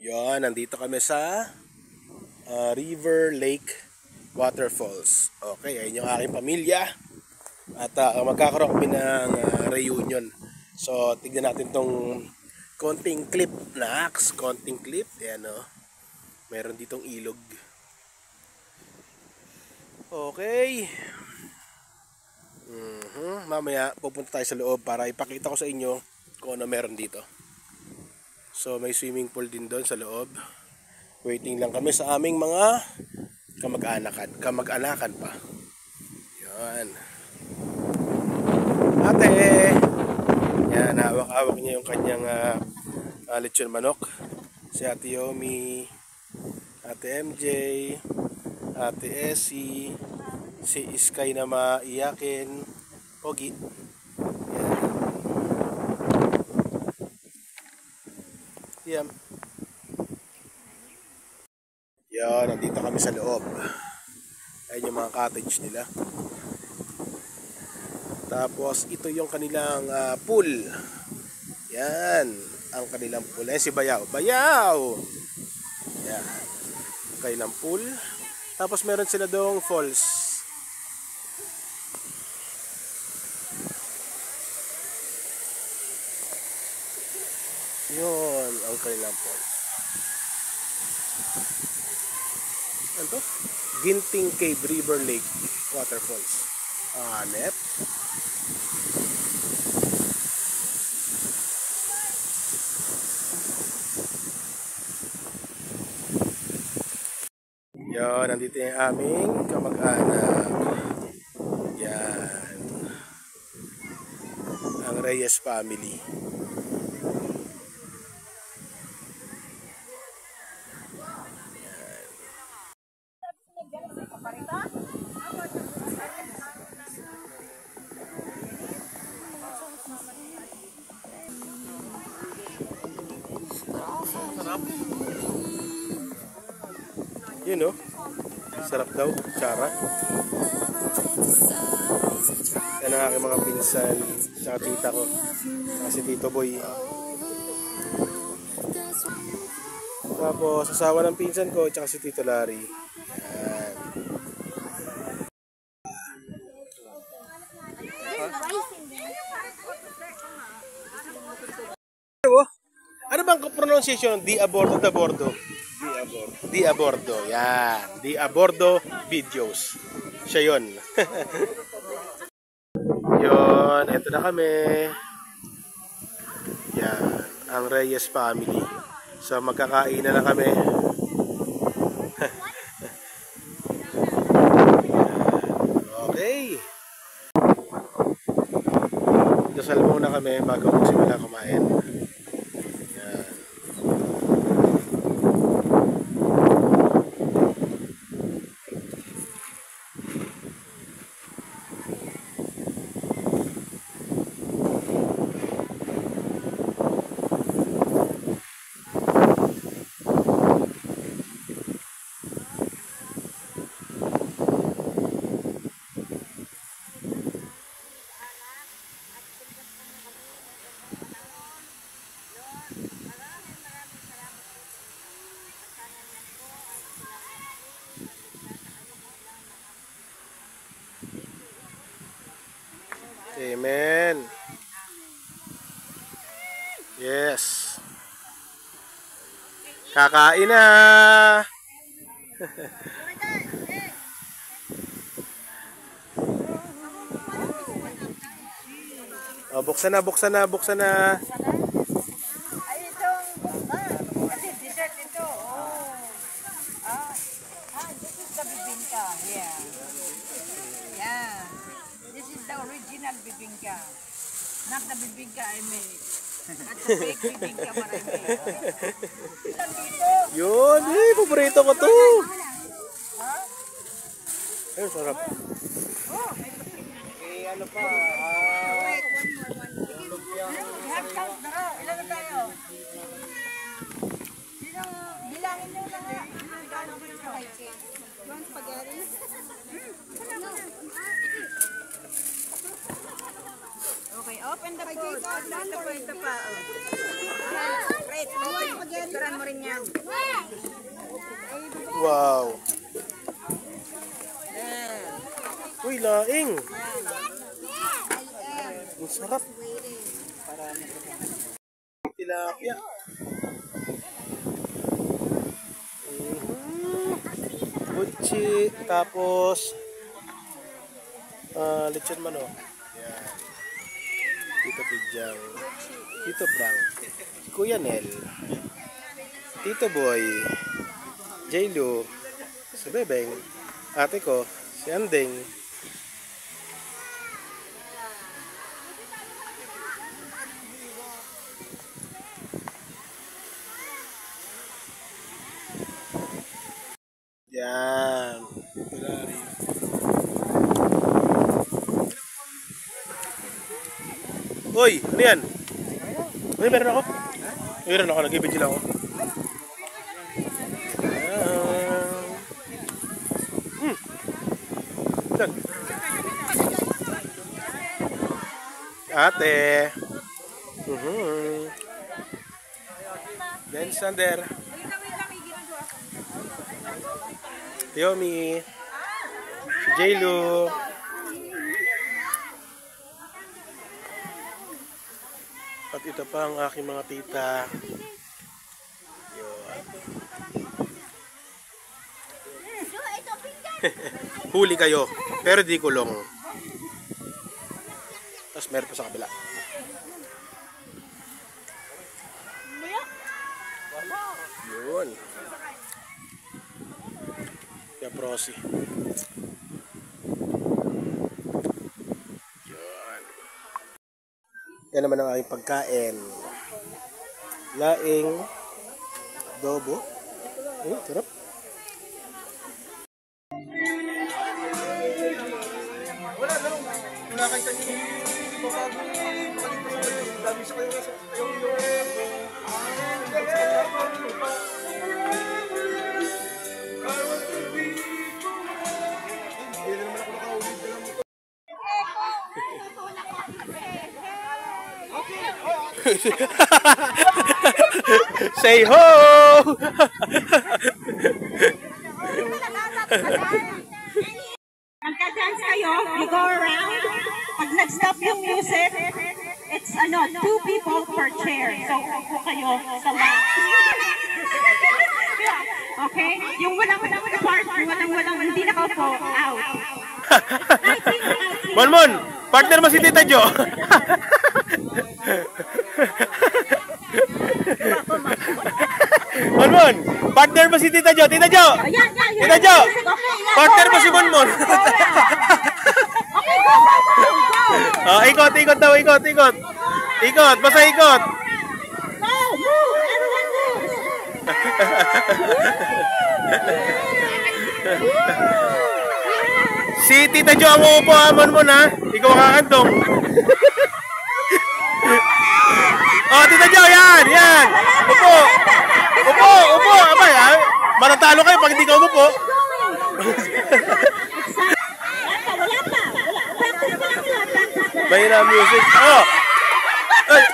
Yan, nandito kami sa River Lake Waterfalls. Okay, ayun yung aking pamilya. At magkakaroon kami ng reunion. So, tignan natin tong konting clip. Konting clip. Ayan o. Meron ditong ilog. Okay. Mamaya pupunta tayo sa loob para ipakita ko sa inyo kung ano meron dito. So, may swimming pool din doon sa loob. Waiting lang kami sa aming mga kamag-anakan pa. Yan. Ate! Yan, hawak-hawak niya yung kanyang lechon manok. Si Ate Yomi, Ate MJ, Ate Essie, si Sky na maiyakin, Pogi. Yan. Yan, nandito kami sa loob. Ayun yung mga cottage nila. Tapos ito yung kanilang pool. Yan, ang kanilang pool. Ayan si Bayaw. Bayaw! Yan, ang kanilang pool. Tapos meron sila doong falls. Yun, ang kanilang falls. Ano to? Ginting Cave River Lake Waterfalls. Hanep. Yan, nandito yung aming kamag-anak. Yan. Ang Reyes family. Sarap. Yun no? Sarap daw, Chara. Yan ang aking mga pinsan, saka tita ko, kasi Tito Boy. Tapos asawa ng pinsan ko, tsaka si Tito Larry. Yan. Ano bang pronunciation? Di abordo, da bordo. Di abordo. Yan. Di abordo videos. Siya yun. Yun. Ito na kami. Yan. Ang Reyes family. So magkakain na kami. Okay. Dasal muna kami bago magsimula kumain. Amen. Yes. Kakain na. Oh, buksan na. Ay, itong, kasi dessert ito. Oh. This is the bibingka. Yeah. Yeah. This is the original bibingka. Not the bibingka I made. At the fake bibingka what I made. Yun, paborito ko to. Ay, sarap. Ano pa? Ilan na tayo? Bilangin nyo lang nga. One spaghetti? Okay, open the food. Open the food. Wait, picturean mo rin yan. Wow. Uy, laing. Ang sarap. Tilapia. Butchi. Tapos lechon manok. Yan. Tito Pidjang. Tito Frank. Kuya Nel. Tito Boy. Jaylo. Si Bebeng. Ate ko. Si Andeng. Yan. Uy, ano yan? Uy, meron ako. Meron ako, nag-ibig lang ako. Yan. Ate. Then Sander. Yomi. Si Jaylo. At ito pa ang aking mga tita. Yun. Huli kayo, pero di kulong. Tapos meron pa sa kabila. Yun. Kaya prosi. Yun. Yan naman ang aking pagkain. Laing adobo. Sarap. Wala kayo tanyo yung babago dami sa kayo sa say ho! Magka-dance kayo, you go around. Pag nag-stop yung music, it's two people per chair. So, upo kayo sa left. Okay? Yung walang part, walang hindi nakaupo, out. Monmon, partner mo si Tita Jo. Monmon, partner mo si Tita Jo. Tita Jo! Tita Jo! Partner mo si Monmon. Oh, ikot daw, ikot. Ikot, basta ikot. Si Tita Jo ang uupo, Monmon ha. Ikaw kakantong. Oh, Tita Jo, yan. Upo. Abay ha. Matatalo kayo pag hindi ka umupo. Mahina music. Oh! Ay!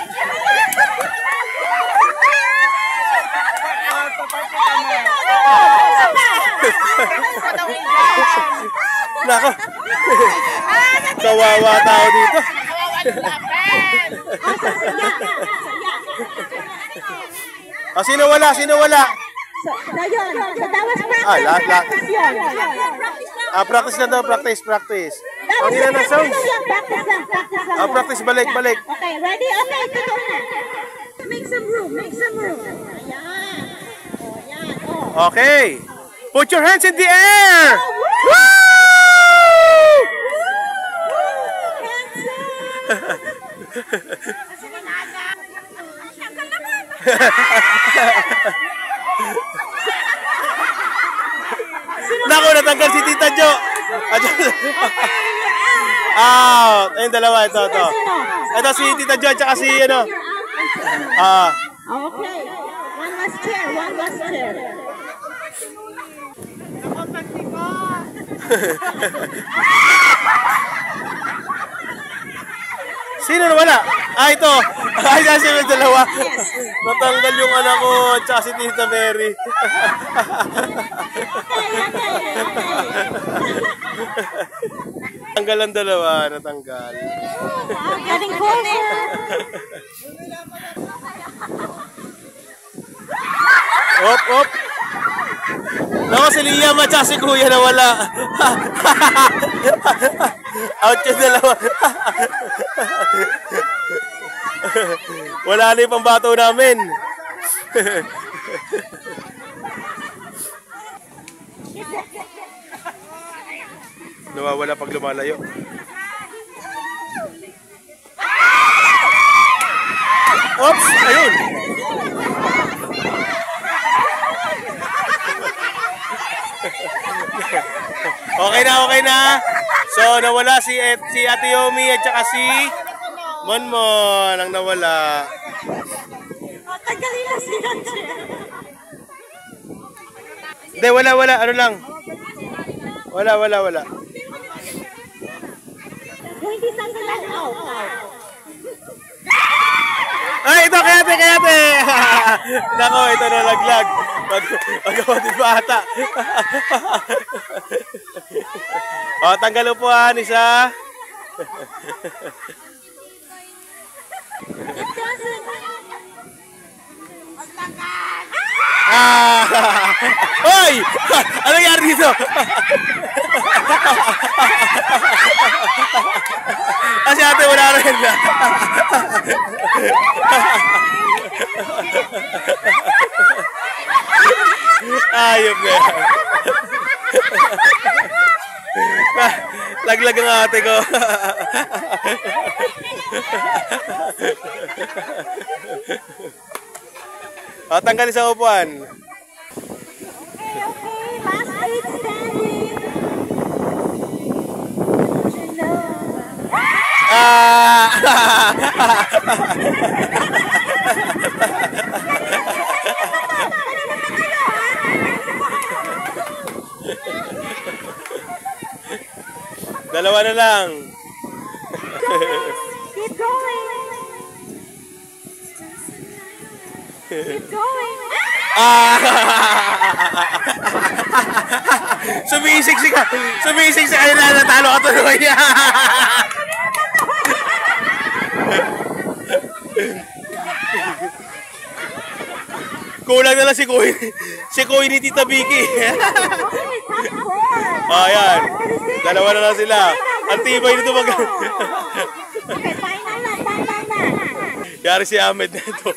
Nako! Kawawa tao dito. Sino wala? So that was practice. Lahat. Practice na daw, practice. Ang ina na sounds. Practice lang. Practice, balik. Okay, ready? Okay, tutok na. Make some room. Ayan. Okay. Put your hands in the air. Woo! Naku, natanggal si Tita Jo. Out. Ayun, dalawa. Ito. Ito si Tita Jo at saka si Okay. One last chair. Sino na wala? Ito. Ay, kasi may dalawa. Natanggal yung anak ko at saka si Tita Mary. Tanggal ang dalawa, natanggal. Getting closer. Op, op. Naku, si Liam at saka si Kuya nawala. Out yung dalawa. Wala na yung pambato namin. Nawawala pag lumalayo. Oops! Ayun! Okay na. So, nawala si Ate Yomi at saka si Monmon ang nawala. Tagalin na sila. Hindi, wala. Ano lang? Wala. Hindi sa sila. Ay, ito, kayate! Nako, ito na laglag. Magkawati bata. O, tanggal upuan, isa. Hoy! Ano nangyari dito? Kasi ate, wala rin na. Ayop na yan. Laglag ang ate ko. O, tanggal isang upuan. Last eight standing. Dalawa na lang. Keep going. Keep going. Sumisik ka na natalo ka tuloy. Kulang na lang si Koy ni Tita Vicky. Ayan. Dalawa na lang sila. Ang tibay nito mag... Okay, final na. Yari si Ahmed na ito.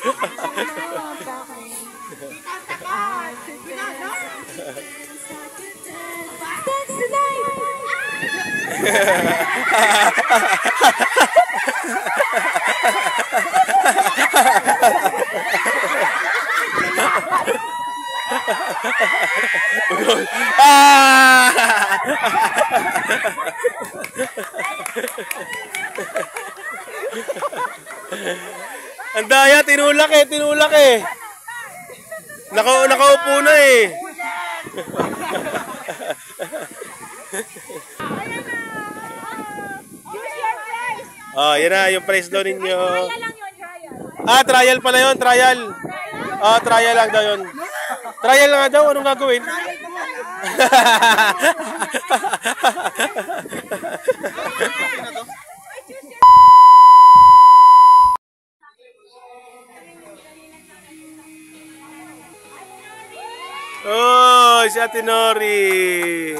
Ang daya, tinulak eh. Nakaupo na eh. Oh, yan na yung price daw ninyo. Trial pala yun, trial. Trial lang daw yun. Trial lang daw, anong gagawin? Oh, si Ate Nori.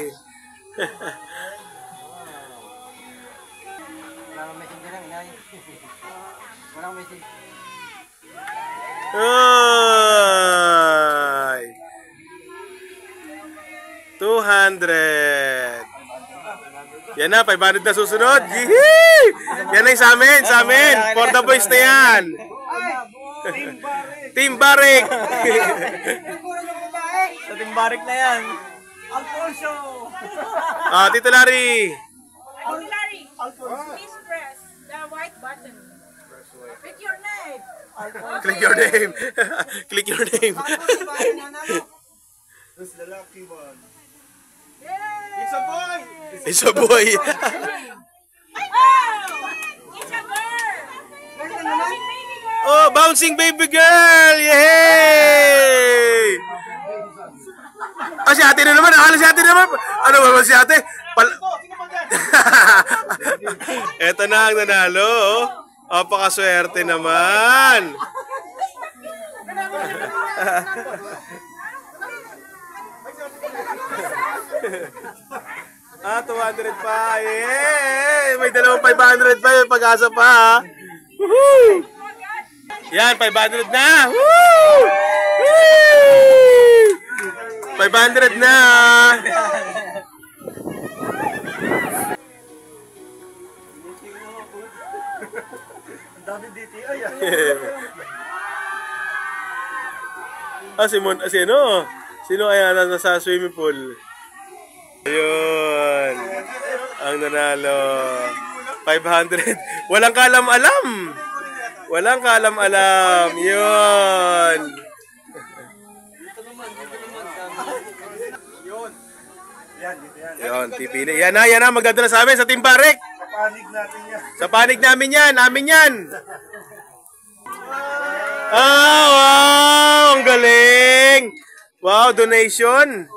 Ay. 200. Yan na, 500 na susunod. Yee! Yan na yung sa amin. For the boys na yan. Team Barik. Sa Team Barik na yan. Alfonso. Tito Larry. Please press the white button. Pick your name. Click your name. Click your name. Who's the lucky one? It's a boy! It's a boy. Oh! It's a girl! Meron na naman? Baby girl! Oh, bouncing baby girl! Yay! Ah, si ate na naman. Si ate na naman. Ano ba si ate? Eto na ang nanalo. Oh. Pakaswerte naman. Ah, 200 pa. Yay! May dalawang 500 pa. May pag-asa pa. Ha? Woohoo! Yan, 500 na. Woo! Woo! 500 na. Dami dito ay. Sino kaya nasa swimming pool? Ayun. Ang nanalo. 500. Walang kalam-alam. Walang kalam-alam. Yun. Yun, pipili. Yan na. Magdadala sa amin sa Team Parik. Panig natin yan. Sa panig namin yan. Amin yan. Wow! Ang galing! Wow, donation.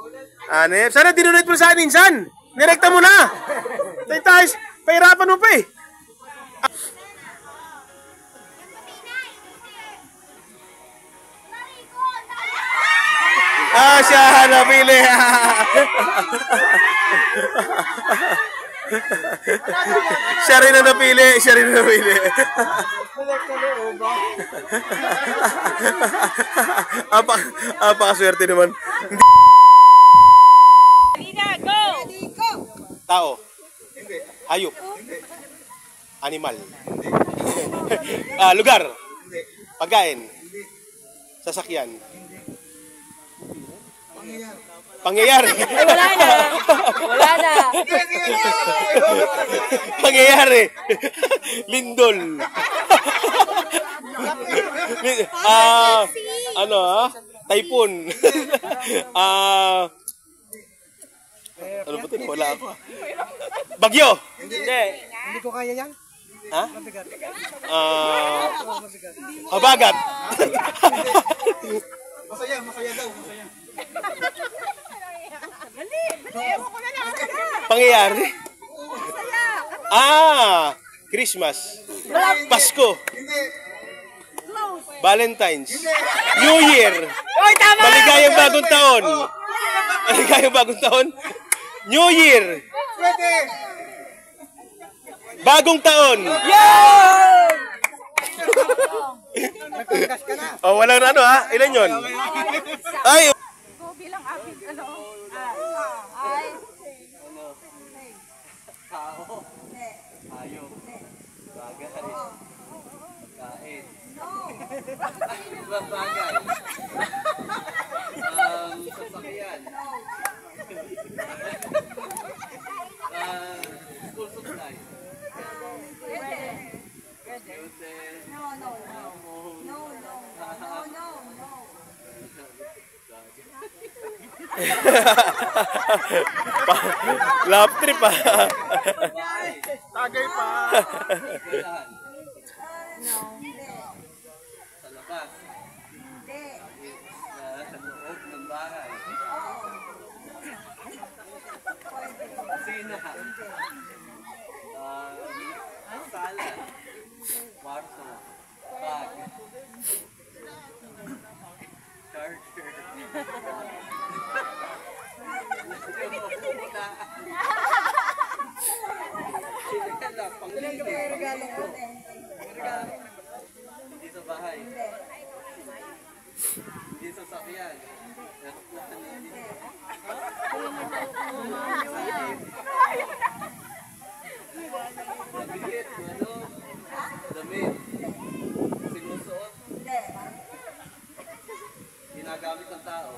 Anep. Sana dinonate mo sa anin, San. Direkta mo na. Tayo, pahirapan mo pa eh. Siya napili. Siya rin na napili. Apakaswerte naman. Tao. Hayop. Animal. Lugar. Pagkain. Sasakyan. Pangyayari. Wala na. Pangyayari. Lindol. Typhoon. Ano ba ito? Wala ako. Bagyo. Hindi ko kaya yan. Ha? Habagat. Masaya daw. Pangyayari. Christmas. Pasko. Valentine's. New Year. Maligayang bagong taon. New Year. Bagong taon. Oh, walang ano ha? Ilan yun? Ay! Bilang aking Tao. Hayop. Bagay. Kain. Bagay. Sasakyan. School supply. Love trip pa. Tagay pa. Sa labas. Sa loob ng bahay. Kusina. Sala. Kwarto. Bag. Charger. Hindi sa bahay. Hindi sa sakyan. Damit, damit. Sinusuot. Ginagamit ng tao.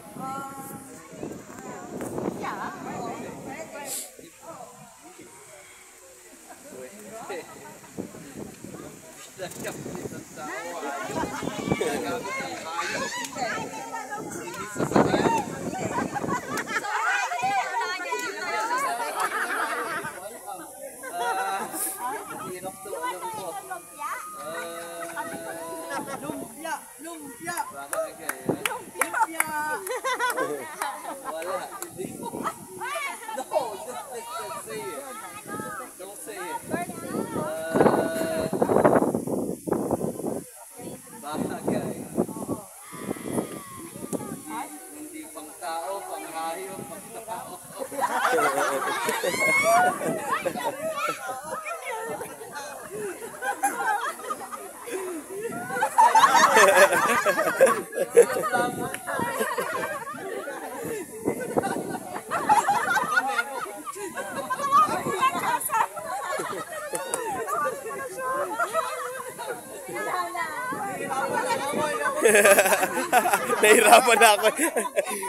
Nahirapan na ako.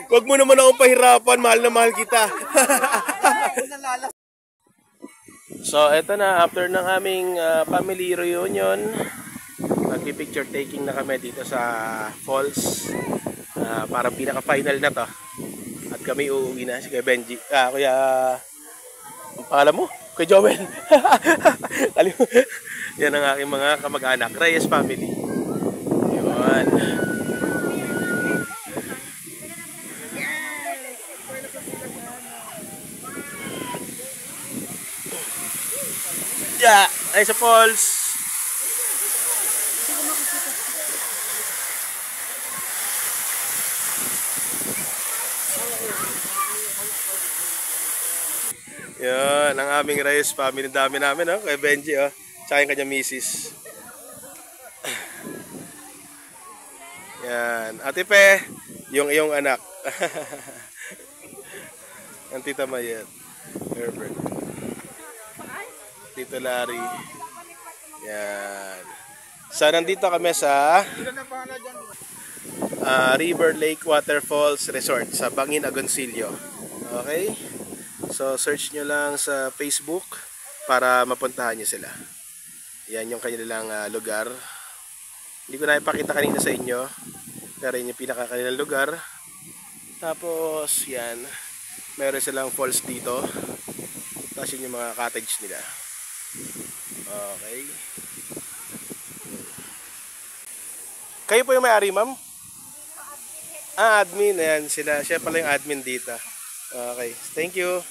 Huwag mo naman akong pahirapan, mahal na mahal kita. So, eto na, after ng aming family reunion, nagpi-picture taking na kami dito sa falls. Parang pinaka-final na to. At kami uuwi na, si Kuya Benji. Kuya, ang pangalan mo? Kuya Joel. Yan ang aking mga kamag-anak, Reyes family. Yun. Yeah, ay sa falls. Yan, ang aming Reyes family, dami namin, oh, kay Benji, oh. Tsaka yung kanyang misis. Yan, Ate Pe, yung iyong anak. Ang Tita Mayet, Herbert. Tito Larry. Yan. So, nandito kami sa River Lake Waterfalls Resort sa Bangin, Agoncillo. Okay? So, search nyo lang sa Facebook para mapuntahan nyo sila. Yan yung kanilang lugar. Hindi ko na ipakita kanina sa inyo. Pero yun yung pinakakanilang lugar. Tapos, yan. Meron silang falls dito. Tapos yun yung mga cottage nila. Okay. Kayo po yung may-ari, ma'am? Admin. Ayan, siya pala yung admin dito. Okay. Thank you.